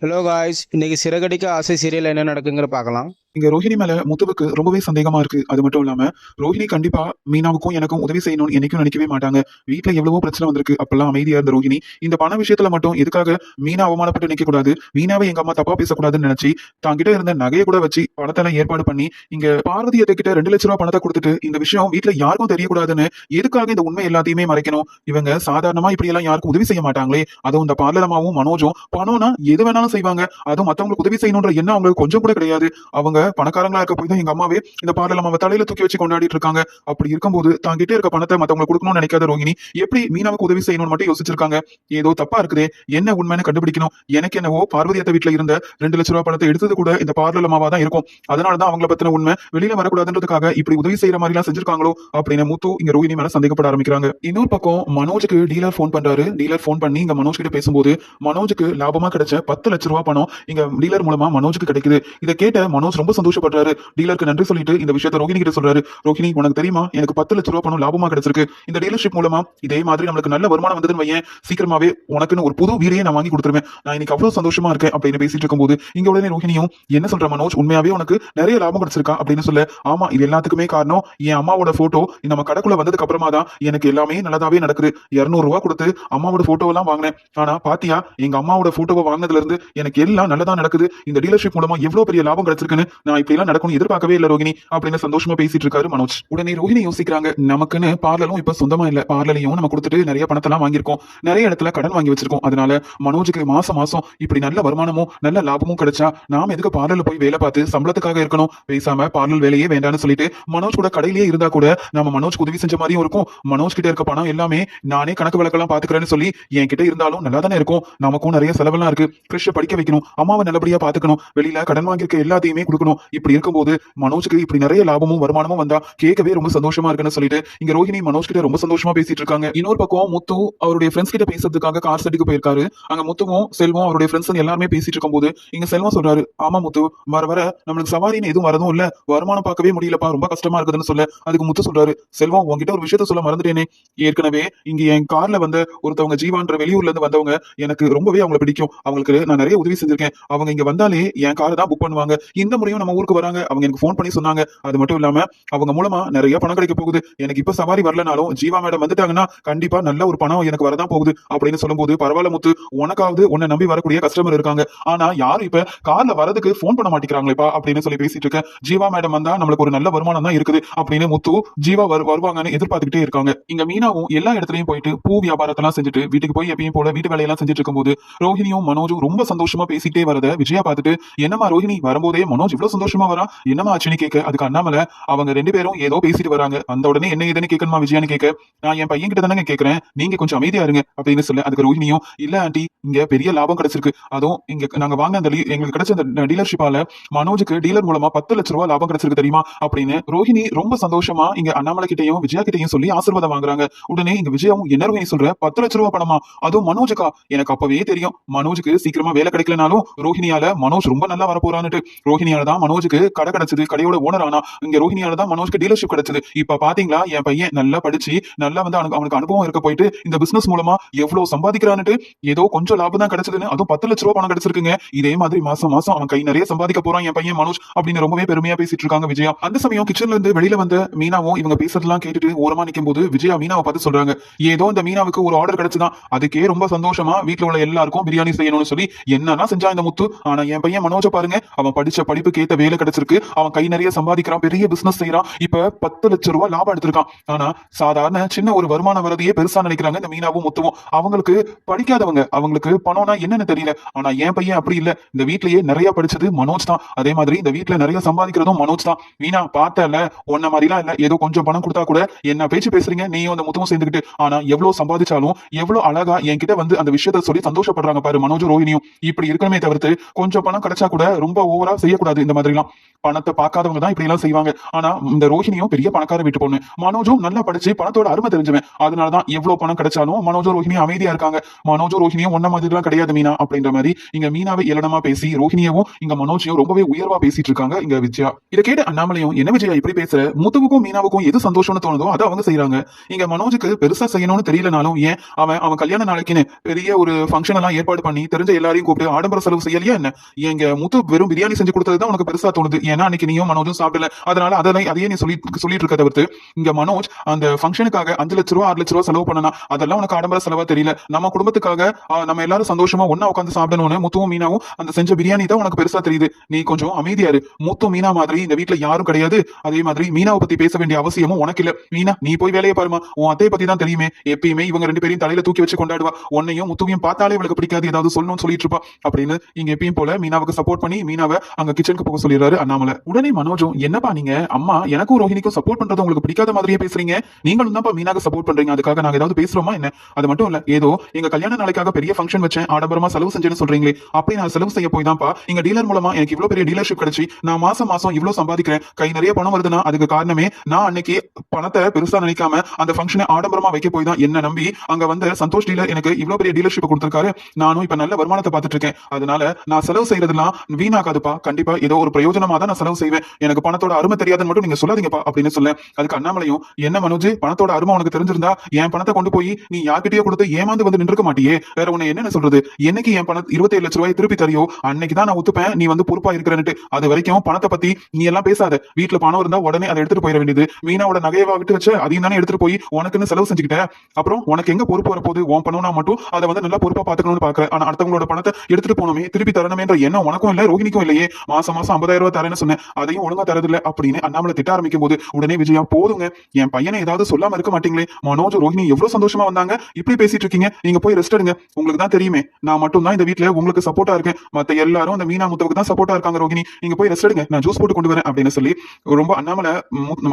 Hello guys, இன்னைக்கு சிறகடிக்க ஆசை serial என்ன நடக்குங்கிற பார்க்கலாம். இங்க ரோஹிணி மேல முத்துவுக்கு ரொம்பவே சந்தேகமா இருக்கு. அது மட்டும் இல்லாம ரோஹிணி கண்டிப்பா மீனாவுக்கும் எனக்கும் உதவி செய்யணும்னு என்னைக்கும் நினைக்கவே மாட்டாங்க. வீட்ல எவ்வளவோ பிரச்சனை வந்திருக்கு, அப்பெல்லாம் அமைதியா இருந்த ரோஹிணி இந்த பண விஷயத்துல மட்டும் எதுக்காக மீனா அவமானப்பட்டு நிக்க கூடாது, மீனாவை எங்க அம்மா தப்பா பேசக்கூடாதுன்னு நினைச்சு தாங்கிட்ட இருந்த நகையை கூட வச்சு பணத்தெல்லாம் ஏற்பாடு பண்ணி இங்க பார்வதி அத்தை கிட்ட 2 லட்சம் ரூபாய் பணத்தை கொடுத்துட்டு இந்த விஷயம் வீட்ல யாருக்கும் தெரியக்கூடாதுன்னு எதுக்காக இந்த உண்மை எல்லாத்தையுமே மறைக்கணும். இவங்க சாதாரணமா இப்படி எல்லாம் யாருக்கும் உதவி செய்ய மாட்டாங்களே. அதுவும் இந்த பார்லரமாவும் மனோஜும் பணம்னா எது வேணாலும் செய்வாங்க. அதுவும் மத்தவங்களுக்கு உதவி செய்யணும்ன்ற எண்ணம் அவங்களுக்கு கொஞ்சம் கூட கிடையாது. அவங்க பணக்காரங்களா இருக்க போய் தான் எங்க அம்மாவே இந்த பார்லர் அம்மாவை தலையில தூக்கி வச்சு கொண்டாடிட்டு இருக்காங்க. அப்படி இருக்கும்போது தாங்கிட்ட இருக்க பணத்தை மத்தவங்களுக்கு கொடுக்கணும்னு நினைக்காத ரோஹிணி எப்படி மீனாவுக்கு உதவி செய்யணும்னு மட்டும் யோசிச்சிருக்காங்க. ஏதோ தப்பா இருக்குதே, என்ன உண்மைன்னு கண்டுபிடிக்கணும். எனக்கு என்னவோ பார்வதி அத்தை வீட்டுல இருந்த 2 லட்சம் ரூபாய் பணத்தை எடுத்தது கூட இந்த பார்லர் அம்மாவா தான் இருக்கும். அதனாலதான் அவங்கள பத்தின உண்மை வெளியில வரக்கூடாதுன்றதுக்காக இப்படி உதவி செய்யற மாதிரி எல்லாம் செஞ்சிருக்காங்களோ அப்படின்னு முத்து இங்க ரோஹிணி மேல சந்தேகப்பட ஆரம்பிக்கிறாங்க. இன்னொரு பக்கம் மனோஜுக்கு டீலர் போன் பண்றாரு. டீலர் போன் பண்ணி இங்க மனோஜ் கிட்ட பேசும்போது மனோஜுக்கு லாபமா கிடைச்ச 10 லட்சம் ரூபாய் பணம் இங்க டீலர் மூலமா மனோஜுக்கு கிடைக்குது. இதை கேட்ட மனோஜ் ரொம்ப சந்தோஷப்படுறாரு. டீலருக்கு நன்றி சொல்லிட்டு இந்த விஷயத்தை ரோஹிணி கிட்ட சொல்றாரு. ரோஹிணி, உனக்கு தெரியுமா, எனக்கு 10 லட்சம் ரூபாய் பணம் லாபமா கிடைச்சிருக்கு. இந்த டீலர்ஷிப் மூலமா இதே மாதிரி நம்மளுக்கு நல்ல வருமானம் வந்ததுன்னு வையேன், சீக்கிரமாவே உனக்குன்னு ஒரு புது வீரையே நான் வாங்கி கொடுத்துருவேன். நான் இன்னைக்கு அவ்வளவு சந்தோஷமா இருக்கேன் அப்படின்னு பேசிட்டு இருக்கும்போது இங்க உடனே ரோஹிணியும் என்ன சொல்ற மனோஜ், உண்மையாவே உனக்கு நிறைய லாபம் கிடைச்சிருக்கா அப்படின்னு சொல்ல, ஆமா, இது எல்லாத்துக்குமே காரணம் என் அம்மாவோட போட்டோ நம்ம கடைக்குள்ள வந்ததுக்கு அப்புறமா தான் எனக்கு எல்லாமே நல்லதாவே நடக்குது. 200 ரூபாய் கொடுத்து அம்மாவோட போட்டோ எல்லாம் வாங்கினேன். ஆனா பாத்தியா, எங்க அம்மாவோட போட்டோவை வாங்கினதுல இருந்து எனக்கு எல்லாம் நல்லதா நடக்குது. இந்த டீலர்ஷிப் மூலமா எவ்வளவு பெரிய லாபம் கிடைச்சிருக்குன்னு நான் இப்படி எல்லாம் நடக்கும்னு எதிர்பார்க்கவே இல்ல ரோஹிணி அப்படின்னு சந்தோஷமா பேசிட்டு இருக்காரு மனோஜ். உடனே ரோஹிணி யோசிக்கிறாங்க, நமக்குன்னு பார்லரும் இப்ப சொந்தமா இல்ல, பார்லரையும் நம்ம கொடுத்துட்டு நிறைய பணத்தெல்லாம் வாங்கியிருக்கோம், நிறைய இடத்துல கடன் வாங்கி வச்சிருக்கோம். அதனால மனோஜுக்கு மாசம் மாசம் இப்படி நல்ல வருமானமும் நல்ல லாபமும் கிடைச்சா நாம எதுக்கு பார்லர்ல போய் வேலை பார்த்து சம்பளத்துக்காக இருக்கணும், பேசாம பார்லர் வேலையே வேண்டாம்னு சொல்லிட்டு மனோஜ் கூட கடையிலேயே இருந்தா கூட நம்ம மனோஜ் உதவி செஞ்ச மாதிரியும் இருக்கும். மனோஜ் கிட்ட இருக்க பணம் எல்லாமே நானே கணக்கு வழக்கெல்லாம் பாத்துக்கிறேன்னு சொல்லி என் கிட்ட இருந்தாலும் நல்லா தானே இருக்கும். நமக்கும் நிறைய செலவெல்லாம் இருக்கு, கிறிஷ படிக்க வைக்கணும், அம்மாவை நல்லபடியா பாத்துக்கணும், வெளியில கடன் வாங்கியிருக்க எல்லாத்தையுமே கொடுக்கணும். இப்படி இருக்கும்போது மனோஜுக்கு இப்படி நிறைய லாபமும் வருமானமும் வந்தா கேட்கவே ரொம்ப சந்தோஷமா இருக்குன்னு சொல்லிட்டு இங்க ரோஹிணி மனோஜ் கிட்ட ரொம்ப சந்தோஷமா பேசிட்டு இருக்காங்க. இன்னொரு பக்கம் முத்து அவருடைய ஃப்ரெண்ட்ஸ் கிட்ட பேசுறதுக்காக கார் செட்டுக்கு போயிருக்காரு. அங்க முத்துவும் செல்வம் அவருடைய ஃப்ரெண்ட்ஸ் எல்லாருமே பேசிட்டு இருக்கும்போது இங்க செல்வம் சொல்றாரு, ஆமா முத்து, வர வர நம்மளுக்கு சவாரின்னு எதுவும் வரதும் இல்ல, வருமானம் பார்க்கவே முடியலப்பா, ரொம்ப கஷ்டமா இருக்குதுன்னு சொல்ல, அதுக்கு முத்து சொல்றாரு, செல்வம், உங்ககிட்ட ஒரு விஷயத்த சொல்ல மறந்துட்டேனே, ஏற்கனவே இங்க என் கார்ல வந்த ஒருத்தவங்க ஜீவான்ற வெளியூர்ல இருந்து வந்தவங்க, எனக்கு ரொம்பவே அவங்களை பிடிக்கும், அவங்களுக்கு நான் நிறைய உதவி செஞ்சிருக்கேன், அவங்க இங்க வந்தாலே என் காரை தான் புக் பண்ணுவாங்க, இந்த முறையும் நம்ம ஊருக்கு வராங்க, அவங்க எனக்கு போன் பண்ணி சொன்னாங்க, அது மட்டும் இல்லாம அவங்க மூலமா நிறைய பணம் கிடைக்க போகுது, எனக்கு இப்ப சவாரி வரலனாலும் ஜீவா மேடம் வந்துட்டாங்கன்னா கண்டிப்பா நல்ல ஒரு பணம் எனக்கு வரதான் போகுது அப்படின்னு சொல்லும்போது, பரவாயில்ல முத்து, உனக்காவது உன்னை நம்பி வரக்கூடிய கஸ்டமர் இருக்காங்க, ஆனா யாரும் இப்ப கார்ல வரதுக்கு போன் பண்ண மாட்டேங்கிறாங்களேப்பா அப்படின்னு சொல்லி பேசிட்டு இருக்க, ஜீவா மேடம் வந்தா நம்மளுக்கு ஒரு நல்ல வருமானம் தான் இருக்குது அப்படின்னு முத்து ஜீவா வருவாங்கன்னு எதிர்பார்த்துக்கிட்டே இருக்காங்க. இங்க மீனாவும் எல்லா இடத்துலயும் போயிட்டு பூ வியாபாரத்தெல்லாம் செஞ்சுட்டு வீட்டுக்கு போய் எப்பயும் போல வீட்டு வேலையெல்லாம் செஞ்சுட்டு இருக்கும்போது ரோஹிணியும் மனோஜும் ரொம்ப சந்தோஷமா பேசிட்டே வரத விஜயா பார்த்துட்டு, என்னமா ரோஹிணி வரும்போதே மனோஜ் இவ்வளவு சந்தோஷமா வரா, என்னமா ஆச்சுன்னு கேட்க, அதுக்கு அண்ணாமலை அவங்க 2 பேரும் ஏதோ பேசிட்டு வராங்க, அந்த உடனே என்ன ஏதுன்னு கேட்கணுமா விஜயான்னு கேட்க, நான் என் பையன் கிட்ட தானே கேட்கிறேன், நீங்க கொஞ்சம் அமைதியா இருங்க அப்படின்னு சொல்ல, அதுக்கு ரோஹிணியும், இல்ல ஆண்டி, இங்க பெரிய லாபம் கிடைச்சிருக்கு, அதுவும் இங்க நாங்க வாங்க அந்த எங்களுக்கு கிடைச்ச அந்த டீலர்ஷிப்பால மனோஜுக்கு டீலர் மூலமா 10 லட்சம் ரூபாய் லாபம் கிடைச்சிருக்கு தெரியுமா அப்படின்னு ரோஹிணி ரொம்ப சந்தோஷமா இங்க அண்ணாமலை கிட்டையும் விஜயா கிட்டையும் சொல்லி ஆசீர்வாதம் வாங்குறாங்க. உடனே இங்க விஜயாவும், என்ன ரோஹிணி சொல்ற, 10 லட்சம் ரூபாய் பணமா, அதுவும் மனோஜுக்கா, எனக்கு அப்பவே தெரியும் மனோஜுக்கு சீக்கிரமா வேலை கிடைக்கலனாலும் ரோஹிணியால மனோஜ் ரொம்ப நல்லா வரப்போறான்னுட்டு, ரோஹிணியால தான் மனோஜுக்கு கடை கிடைச்சது, கடையோட ஓனர் ஆனா, இங்க ரோஹிணியால தான் மனோஜ்க்கு டீலர்ஷிப் கிடைச்சது. இப்ப பாத்தீங்களா என் பையன் நல்லா படிச்சு நல்லா வந்து அவனுக்கு அனுபவம் இருக்க போயிட்டு இந்த பிசினஸ் மூலமா எவ்வளவு சம்பாதிக்கிறான்னுட்டு, ஏதோ கொஞ்சம் லாபம் தான் கிடைச்சதுன்னு அதுவும் 10 லட்சம் ரூபாய் பணம் கிடைச்சிருக்குங்க, இதே மாதிரி மாசம் மாசம் அவன் கை நிறைய சம்பாதிக்க போறான் என் பையன் மனோஜ் அப்படின்னு ரொம்பவே பெருமையா பேசிட்டு இருக்காங்க விஜயா. அந்த சமயம் கிச்சன்ல இருந்து வெளியில வந்த மீனாவும் இவங்க பேசுறதெல்லாம் கேட்டுட்டு ஓரமா நிக்கும் போது விஜயா மீனாவை பார்த்து சொல்றாங்க, ஏதோ இந்த மீனாவுக்கு ஒரு ஆர்டர் கிடைச்சுதான், அதுக்கே ரொம்ப சந்தோஷமா வீட்டுல உள்ள எல்லாருக்கும் பிரியாணி செய்யணும்னு சொல்லி என்னன்னா செஞ்சா இந்த முத்து, ஆனா என் பையன் மனோஜ பாருங்க, அவன் படிச்ச படிப்புக்கு ஏத்த வேலை கிடைச்சிருக்கு, அவன் கை நிறைய சம்பாதிக்கிறான், பெரிய பிசினஸ் செய்யறான், இப்ப 10 லட்சம் ரூபாய் லாபம் எடுத்திருக்கான். ஆனா சாதாரண சின்ன ஒரு வருமானம் வரதையே பெருசா நினைக்கிறாங்க இந்த மீனாவும் முத்துவும். அவங்களுக்கு படிக்காதவங்க, அவங்களுக்கு பணம்னா என்னன்னு தெரியல. ஆனா என் பையன் அப்படி இல்ல, இந்த வீட்லயே நிறைய படிச்சது மனோஜ் தான், அதே மாதிரி இந்த வீட்டுல நிறைய சம்பாதிக்கிறதும் மனோஜ் தான். மீனா பார்த்தல, உன்ன மாதிரிலாம் இல்ல, ஏதோ கொஞ்சம் பணம் கொடுத்தா கூட என்ன பேச்சு பேசுறீங்க நீயும் அந்த முத்துவும் சேர்ந்துக்கிட்டு, ஆனா எவ்வளவு சம்பாதிச்சாலும் எவ்வளவு அழகா என்கிட்ட வந்து அந்த விஷயத்த சொல்லி சந்தோஷப்படுறாங்க பாரு மனோஜ் ரோஹிணியும். இப்படி இருக்கணுமே தவிர்த்து கொஞ்சம் பணம் கிடைச்சா கூட ரொம்ப ஓவரா செய்யக்கூடாது. இந்த இந்த மாதிரிலாம் பணத்தை பார்க்காதவங்க தான் இப்படி எல்லாம் செய்வாங்க. ஆனா இந்த ரோஹிணியும் பெரிய பணக்கார வீட்டு பொண்ணு, மனோஜும் நல்லா படிச்சு பணத்தோட அருமை தெரிஞ்சவன். அதனாலதான் எவ்வளவு பணம் கிடைச்சாலும் மனோஜும் ரோஹிணியும் அமைதியா இருக்காங்க. மனோஜும் ரோஹிணியும் ஒன்ன மாதிரி எல்லாம் கிடையாது மீனா அப்படின்ற மாதிரி இங்க மீனாவை ஏளனமா பேசி ரோஹிணியவும் இங்க மனோஜையும் ரொம்பவே உயர்வா பேசிட்டு இருக்காங்க இங்க விஜயா. இதை கேட்டு அண்ணாமலையும் என்ன விஜயா இப்படி பேசுற, முத்துவுக்கும் மீனாவுக்கும் எது சந்தோஷம்னு தோணுதோ அதை அவங்க செய்யறாங்க. இங்க மனோஜுக்கு பெருசா செய்யணும்னு தெரியலனாலும் ஏன் அவன் கல்யாண நாளைக்குன்னு பெரிய ஒரு ஃபங்க்ஷன் எல்லாம் ஏற்பாடு பண்ணி தெரிஞ்ச எல்லாரையும் கூப்பிட்டு ஆடம்பர செலவு செய்யலையா என்ன? எங்க முத்து வெறும் பிரியாணி செஞ்சு கொடுத்ததுதான் உனக்கு பெருசா தோணுது. ஏன்னா அன்னைக்கு நீயும் மனோஜும் சாப்பிடல, அதனால அதையே நீ சொல்லிட்டு இருக்க தவிர்த்து இங்க மனோஜ் அந்த ஃபங்க்ஷனுக்காக 5 லட்ச ரூபா 6 லட்ச ரூபா செலவு பண்ணனா அதெல்லாம் உனக்கு ஆடம்பர செலவா தெரியல. நம்ம குடும்பத்துக்காக நம்ம எல்லாரும் சந்தோஷமா ஒன்னா உட்காந்து சாப்பிடணும்னு முத்துவும் மீனாவும் அந்த செஞ்ச பிரியாணி தான் உனக்கு பெருசா தெரியுது. நீ கொஞ்சம் அமைதியா இரு. முத்து மீனா மாதிரி இந்த வீட்டுல யாரும் கிடையாது. அதே மாதிரி மீனாவை பத்தி பேச வேண்டிய அவசியமும் உனக்கு இல்ல. மீனா நீ போய் வேலையை பாருமா, உன் அத்தையை பத்தி தான் தெரியுமே, எப்பயுமே இவங்க 2 பேரையும் தலையில தூக்கி வச்சு கொண்டாடுவா. உன்னையும் முத்துவையும் பார்த்தாலே இவளுக்கு பிடிக்காது, ஏதாவது சொல்லணும்னு சொல்லிட்டு இருப்பா அப்படின்னு இங்க எப்பயும் போல மீனாவுக்கு சப்போர்ட் பண்ணி மீனாவை அங்க கிச்சனுக்கு போக சொல்லிடுறாரு அண்ணாமலை. உடனே மனோஜும் என்னப்பா நீங்க அம்மா எனக்கும் ரோஹிணிக்கும் சப்போர்ட் பண்றது உங்களுக்கு பிடிக்காத மாதிரியே பேசுறீங்க, நீங்களும் தான் மீனாவுக்கு சப்போர்ட் பண்றீங்க, அதுக்காக நாங்க ஏதாவது பேசுறோமா என்ன? அது மட்டும் இல்ல, ஏதோ எங்க கல்யாண நாளைக்காக பெரிய ஃபங்க்ஷன் வச்சேன், ஆடம்பரமா செலவு செஞ்சேன்னு சொல்றீங்களே, அப்படி நான் செலவு செய்ய போய் தான்ப்பா எங்க டீலர் மூலமா எனக்கு இவ்வளவு பெரிய டீலர்ஷிப் கிடைச்சி நான் மாசம் மாசம் இவ்வளவு சம்பாதிக்கிறேன், கை நிறைய பணம் வருதுன்னா அதுக்கு காரணமே நான் அன்னைக்கு பணத்தை பெருசா நினைக்காம அந்த ஃபங்க்ஷனை ஆடம்பரமா வைக்க போய் தான். என்ன நம்பி அங்க வந்து சந்தோஷ் டீலர் எனக்கு இவ்வளவு பெரிய டீலர்ஷிப் கொடுத்திருக்காரு. நானும் இப்ப நல்ல வருமானத்தை பார்த்துட்டு இருக்கேன். அதனால நான் செலவு செய்யறதுலாம் வீணாகாதுப்பா, கண்டிப்பா ஏதோ ஒரு பிரயோஜனமா தான் நான் செலவு செய்வேன். எனக்கு பணத்தோட அருமை தெரியாதுன்னு மட்டும் நீங்க சொல்லாதீங்கப்பா அப்படின்னு சொல்ல, அதுக்கு அண்ணாமலையும் என்ன மனோஜ், பணத்தோட அருமை உனக்கு தெரிஞ்சிருந்தா என் பணத்தை கொண்டு போய் நீ யார்கிட்டயோ கொடுத்து ஏமாந்து வந்து நின்றுக்க மாட்டியே, வேற உன்னை என்ன சொல்றது? என்னைக்கு என் பணம் 27 லட்ச ரூபாய் திருப்பி தரியோ அன்னைக்கு தான் நான் ஒத்துப்பேன் நீ வந்து பொறுப்பா இருக்கிறன்ட்டு. அது வரைக்கும் பணத்தை பத்தி நீ எல்லாம் பேசாத. வீட்டுல பணம் இருந்தா உடனே அதை எடுத்துட்டு போயிட வேண்டியது. மீனாவோட நகையை விட்டு வச்சு அதையும் தானே எடுத்துட்டு போய் உனக்குன்னு செலவு செஞ்சுக்கிட்ட. அப்புறம் உனக்கு எங்க பொறுப்பு வரப்போது? உன் பணம்னா மட்டும் அதை வந்து நல்லா பொறுப்பா பாத்துக்கணும்னு பாக்குற. ஆனா அடுத்தவங்களோட பணத்தை எடுத்துட்டு போனோமே திருப்பி தரணுமேன்ற எண்ணம் உனக்கும் இல்ல ரோஹிணிக்கும் இல்லையே. மாசம் 50,000 ரூபாய் தரேன்னு சொன்னேன், அதையும் ஒழுங்கா தரதில்ல அப்படின்னு அண்ணாமலை திட்ட ஆரம்பிக்கும் போது உடனே விஜயா போதுங்க, என் பையனை ஏதாவது சொல்லாம இருக்க மாட்டீங்களே, மனோஜ் ரோஹிணி எவ்வளவு சந்தோஷமா வந்தாங்க, இப்படி பேசிட்டு இருக்கீங்க, நீங்க போய் ரெஸ்ட் எடுங்க. உங்களுக்கு தான் தெரியுமே நான் மட்டும் தான் இந்த வீட்டுல உங்களுக்கு சப்போர்ட்டா இருக்கேன், மத்த எல்லாரும் அந்த மீனா முத்துவுக்கு தான் சப்போர்ட்டா இருக்காங்க. ரோஹிணி நீங்க போய் ரெஸ்ட் எடுங்க, நான் ஜூஸ் போட்டு கொண்டு வரேன் அப்படின்னு சொல்லி ரொம்ப அண்ணாமலை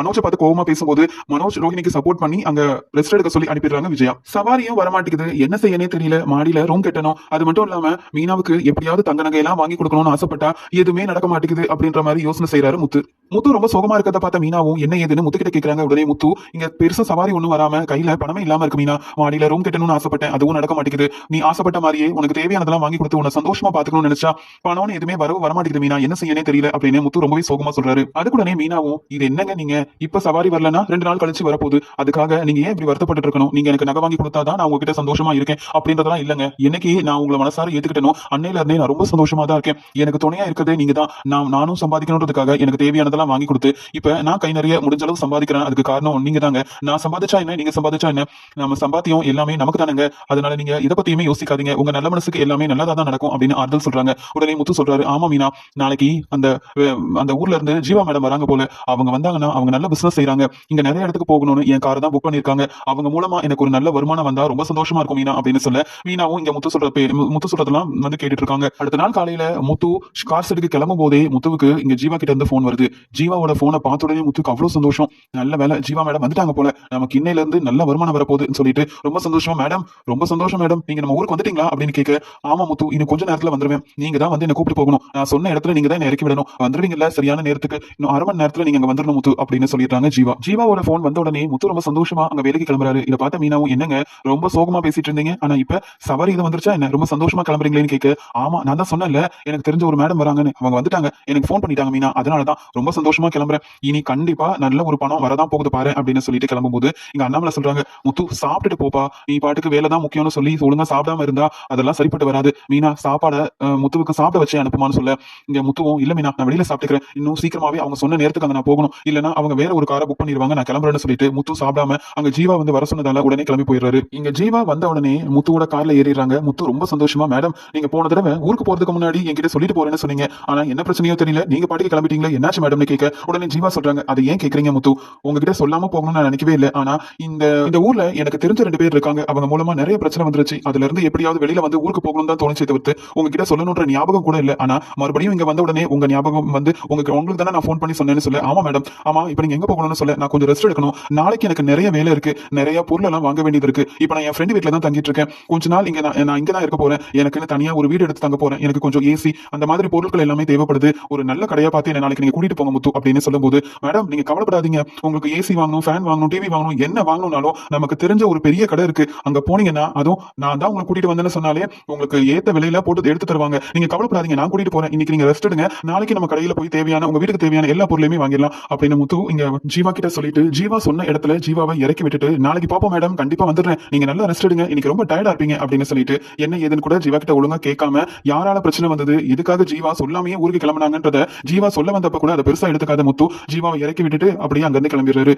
மனோஜை பார்த்து கோவமா பேசும்போது மனோஜ் ரோஹிணிக்கு சப்போர்ட் பண்ணி அங்க ரெஸ்ட் எடுக்க சொல்லி அனுப்பிடுறாங்க விஜயா. சவாரியும் வரமாட்டேங்குது, என்ன செய்யனே தெரியல, மாடியில ரூம் கட்டணும், அது மட்டும் இல்லாம மீனாவுக்கு எப்படியாவது தங்க நகை எல்லாம் வாங்கி கொடுக்கணும்னு ஆசைப்பட்டா எதுவுமே நடக்க மாட்டேங்குது அப்படின்ற மாதிரி யோசனை செய்யறாரு முத்து. முத்து ரொம்ப சோகமா இருக்கிறத பார்த்த மீனாவும் என்ன ஏதுன்னு முத்து கிட்ட கேக்குறாங்க. உடனே முத்து இங்க பெருசா சவாரி ஒண்ணும் வராம கையில பணமே இல்லாம இருக்கு மீனா, மாடியில ரூம் கட்டணும்னு ஆசைப்பட்டேன், அதுவும் நடக்க மாட்டேங்குது, நீ ஆசைப்பட்ட மாதிரியே உனக்கு தேவையானதெல்லாம் வாங்கி கொடுத்து உன்னை சந்தோஷமா பாத்துக்கணும்னு நினைச்சா பணம்னு எதுவுமே வரமாட்டேங்குது மீனா, என்ன செய்யனே தெரியல அப்படின்னு முத்து ரொம்பவே சோகமா சொல்றாரு. அதுக்குடனே மீனாவும் இது என்னங்க நீங்க இப்ப சவாரி வரலன்னா 2 நாள் கழிச்சு வரப்போகுது, அதுக்காக நீங்க ஏன் இப்படி வருத்தப்பட்டு இருக்கணும், நீங்க எனக்கு நகை வாங்கி கொடுத்தாதான் நான் உங்ககிட்ட சந்தோஷமா இருக்கேன் அப்படின்றதெல்லாம் இல்லங்க, என்னைக்கு நான் உங்களை மனசார ஏத்துக்கிட்டனோ அன்னையில இருந்தே நான் ரொம்ப சந்தோஷமா தான் இருக்கேன், எனக்கு துணையா இருக்கிறதே நீங்க தான், நானும் சம்பாதிக்கணுன்றதுக்காக எனக்கு தேவையானதெல்லாம் வாங்கி கொடுத்து இப்ப நான் கை நிறைய முடிஞ்ச அளவு சம்பாதிக்கிறேன், அதுக்கு காரணம் நீங்க தாங்க, நான் சம்பாதிச்சா என்ன நீங்க சம்பாதிச்சா என்ன, நம்ம சம்பாத்தியம் எல்லாமே நமக்கு தானுங்க, அதனால நீங்க இதை பத்தியுமே யோசிக்காதீங்க, உங்க நல்ல மனசுக்கு எல்லாமே நல்லதா தான் நடக்கும் அப்படின்னு ஆறுதல் சொல்றாங்க. உடனே முத்து சொல்றாரு ஆமா மீனா, நாளைக்கு அந்த ஊர்ல இருந்து ஜீவா மேடம் வராங்க போல, அவங்க வந்தாங்கன்னா அவங்க நல்ல பிசினஸ் செய்யறாங்க, இங்க நிறைய இடத்துக்கு போகணும்னு என் காரை தான் புக் பண்ணிருக்காங்க, அவங்க மூலமா எனக்கு ஒரு நல்ல வருமானம் வந்தா ரொம்ப சந்தோஷமா இருக்கும் மீனா அப்படின்னு சொல்ல மீனாவும் இங்க முத்து சொல்றதெல்லாம் வந்து கேட்டுட்டு இருக்காங்க. அடுத்த நாள் காலையில முத்து கார் செட்டுக்கு கிளம்பும் போதே முத்துவுக்கு இங்க ஜீவா கிட்ட இருந்து போன் வருது. ஜீவாவோட போனை பார்த்த உடனே முத்துக்கு அவ்வளவு சந்தோஷம், நல்ல வேலை ஜீவா மேடம் வந்துட்டாங்க போல, நமக்கு இன்னையில இருந்து நல்ல வருமானம் வரப்போகுதுன்னு சொல்லிட்டு ரொம்ப சந்தோஷமா மேடம் ரொம்ப சந்தோஷம் மேடம், நீங்க நம்ம ஊருக்கு வந்துட்டீங்களா அப்படின்னு கேட்க, ஆமா முத்து இன்னும் கொஞ்ச நேரத்துல வந்துருவேன், நீங்க தான் வந்து என்ன கூப்பிட்டு போகணும், நான் சொன்ன இடத்துல நீங்க தான் இறக்கி விடணும், வந்துருவீங்கல்ல சரியான நேரத்துக்கு, இன்னும் 1/2 மணி நேரத்துல நீங்க வந்துடணும் முத்து அப்படின்னு சொல்லிட்டாங்க ஜீவா. ஜீவாவோட போன் வந்த உடனே முத்து ரொம்ப சந்தோஷமா அங்க வேலைக்கு கிளம்புறாரு. இதை பார்த்த மீனாவும் என்னங்க ரொம்ப சோகமா பேசிட்டு இருந்தீங்க, ஆனா இப்ப சவாரி இது வந்துருச்சா என்ன ரொம்ப சந்தோஷமா கிளம்புறீங்களேன்னு கேட்க, ஆமா நான் தான் சொன்னேன்ல எனக்கு தெரிஞ்ச ஒரு மேடம் வராங்கன்னு, அவங்க வந்துட்டாங்க, எனக்கு போன் பண்ணிட்டாங்க மீனா, அதனாலதான் ரொம்ப சந்தோஷமா கிளம்புறேன், இனி கண்டிப்பா நல்ல ஒரு பணம் வரதான் போகுது பாரு அப்படின்னு சொல்லிட்டு கிளம்பும்போது இங்க அண்ணாமலை சொல்றாங்க முத்து சாப்பிட்டுட்டு போப்பா, நீ பாட்டுக்கு வேலை தான் முக்கியம்னு சொல்லி ஒழுங்கா சாப்பிடாம இருந்தா அதெல்லாம் சரிப்பட்டு வராது, மீனா சாப்பாட முத்துவுக்கு சாப்பிட வச்சு அனுப்புமான்னு சொல்ல இங்க முத்துவும் இல்ல மீனா நான் வெளியில சாப்பிட்டுக்கிறேன், இன்னும் சீக்கிரமாவே அவங்க சொன்ன நேரத்துக்கு அங்க நான் போகணும், இல்லன்னா அவங்க வேற ஒரு காரை புக் பண்ணிடுவாங்க, நான் கிளம்புறேன்னு சொல்லிட்டு முத்து சாப்பிடாம அங்க ஜீவா வந்து வர சொன்னதால உடனே கிளம்பி போயிடுறாரு. இங்க ஜீவா வந்த உடனே முத்துவோட கார்ல ஏறிடுறாங்க. முத்து ரொம்ப சந்தோஷமா மேடம் நீங்க போன தடவை ஊருக்கு போறதுக்கு முன்னாடி என்கிட்ட சொல்லிட்டு போறேன்னு சொன்னீங்க, ஆனா என்ன பிரச்சனையோ தெரியல நீங்க பாட்டுக்கு கிளம்பிட்டீங்களா என்னாச்சு மேடம்னு கேட்க உடனே ஜீவா சொல்றாங்க அதை ஏன் கேக்குறீங்க முத்து, உங்ககிட்ட சொல்லாம போகணும்னு நான் நினைக்கவே இல்லை, ஆனா இந்த ஊர்ல எனக்கு தெரிஞ்ச 2 பேர் இருக்காங்க, அவங்க மூலமா நிறைய பிரச்சனை வந்துருச்சு, அதுல இருந்து எப்படியாவது வெளியில வந்து ஊருக்கு போகணும் தான் தோணுச்சு தவிர்த்து உங்ககிட்ட சொல்லணும்ன்ற ஞாபகம் கூட இல்ல, ஆனா மறுபடியும் இங்க வந்த உடனே உங்க ஞாபகம் வந்து உங்களுக்கு தானே நான் போன் பண்ணி சொன்னேன்னு சொல்ல, ஆமா மேடம் ஆமா இப்ப நீங்க எங்க போகணும்னு சொல்ல, நான் கொஞ்சம் ரெஸ்ட் எடுக்கணும், நாளைக்கு எனக்கு நிறைய வேலை இருக்கு, நிறைய பொருள் எல்லாம் வாங்க வேண்டியது இருக்கு, இப்ப நான் என் ஃப்ரெண்ட் வீட்டுல தான் தங்கிட்டு இருக்கேன், கொஞ்ச நாள் நான் இங்க தான் இருக்க போறேன், எனக்கு தனியா ஒரு வீடு எடுத்து தங்க போறேன், எனக்கு கொஞ்சம் ஏசி அந்த மாதிரி பொருட்கள் எல்லாமே தேவைப்படுது, கிடையாது, ஒரு நல்ல கடையா பார்த்து என்ன நாளைக்கு நீங்க கூட்டிட்டு போங்க முத்து அப்படின்னு சொல்லும்போது, மேடம் நீங்க கவலைப்படாதீங்க, உங்களுக்கு ஏசி வாங்கணும், ஃபேன் வாங்கணும், டிவி வாங்கணும், என்ன வாங்கணும்னாலும் நமக்கு தெரிஞ்ச ஒரு பெரிய கடை இருக்கு, அங்க போனீங்கன்னா அதுவும் நான் தான் உங்களை கூட்டிட்டு வந்தேன்னு சொன்னாலே உங்களுக்கு ஏத்த விலையில போட்டு எடுத்து தருவாங்க, நீங்க கவலைப்படாதீங்க, நான் கூட்டிட்டு போறேன், இன்னைக்கு நீங்க ரெஸ்ட் எடுங்க, நாளைக்கு நம்ம கடையில போய் தேவையான உங்க வீட்டுக்கு தேவையான எல்லா பொருளையுமே வாங்கிடலாம் அப்படின்னு முத்து இங்க ஜீவா கிட்ட சொல்லிட்டு, ஜீவா சொன்ன இடத்துல ஜீவாவை இறக்கி விட்டுட்டு, நாளைக்கு பாப்போம் மேடம், கண்டிப்பா வந்துடுறேன், நீங்க நல்லா ரெஸ்ட் எடுங்க, இன்னைக்கு ரொம்ப டயர்டா இருப்பீங்க அப்படின்னு சொல்லிட்டு என்ன ஏதுன்னு கூட ஜீவா கிட்ட ஒழுங்கா கேட்காம, யாரால பிரச்சனை வந்தது, எதுக்காக ஜீவா சொல்லாமையே ஊருக்கு கிளம்பினாங்கன்றத ஜீவா சொல்ல வந்தப்ப கூட அதை பெருசா எடுத்துக்காத முத்து ஜீவாவை இறக்கி விட்டுட்டு அப்படியே அங்கிருந்து கிளம்பிடுறாரு.